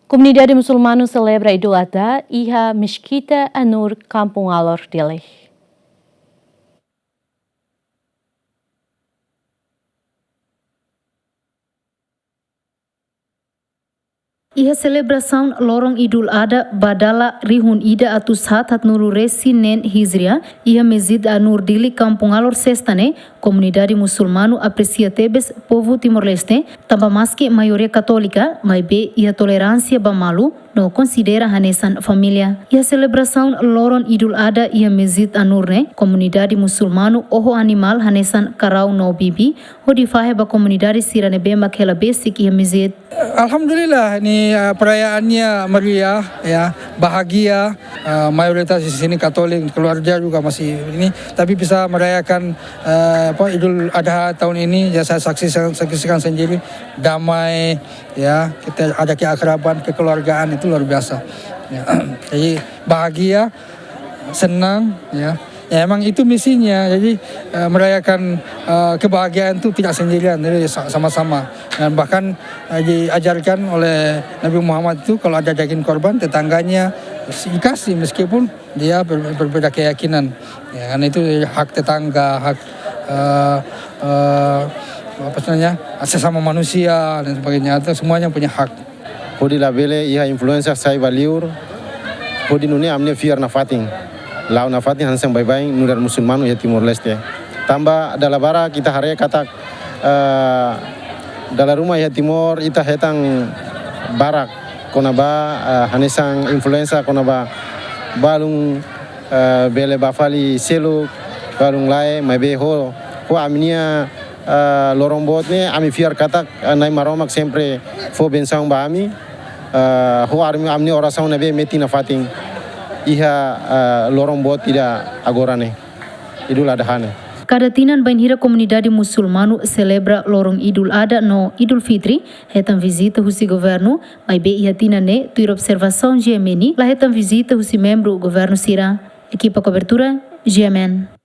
Comunidade muçulmana celebra Idul Adha e a Mesquita Anur Kampung Alor Dili. E a celebração Lorong Idul Adha Badala Rihun Ida Atus Hat Nuru Resi Nen Hizria e a Mesjid Anur Dili Kampung Alor Sestane, comunidade muçulmana aprecia tebes povo Timor-Leste, também mais que maioria católica, mas be e a tolerância bamalu não considera hanesan família. E a celebração Lorong Idul Adha e a Mesjid Anur ne, comunidade muçulmana oho animal hanesan karau no bibi, o di fahe ba comunidade sirane bema kela basic e a Mesjid. Alhamdulillah, ini perayaannya meriah, ya, bahagia. Mayoritas di sini Katolik, keluarga juga masih ini, tapi bisa merayakan Idul Adha tahun ini. Ya saya saksikan sendiri, damai, ya, kita ada keakraban, kekeluargaan itu luar biasa. Ya. Jadi bahagia, senang, ya. Ya emang itu misinya, jadi merayakan kebahagiaan itu tidak sendirian, jadi sama-sama. Dan bahkan diajarkan oleh Nabi Muhammad itu kalau ada daging korban tetangganya dikasih meskipun dia berbeda keyakinan. Ya, karena itu hak tetangga, hak sesama manusia dan sebagainya, itu semuanya punya hak. Kodi la bele iha influencer sai valiur, kodi nune amne fiar na fating. Lau na fating hansang bye-bye nudar musulmanu ya Timor-Leste. Tambah dalam bara kita hari kata dalam rumah ya Timor ita hetang barak konaba hanesang influenza konaba balung bele bafali selu balung lai mabe ho aminia lorong bot ne ami fiar kata nai maromak sempre fo bensang ba ami ho amni oração na be meti na fating iha lorong bot tidak agorane Idul Adha ne. Cada tinan banhira comunidade muçulmano celebra Lorong Idul Adha no Idul Fitri, retam visita husi governo, mas be iha tinan ne tuir observação GMN, lá retam visita husi membro governo Sira. Equipa cobertura GMN.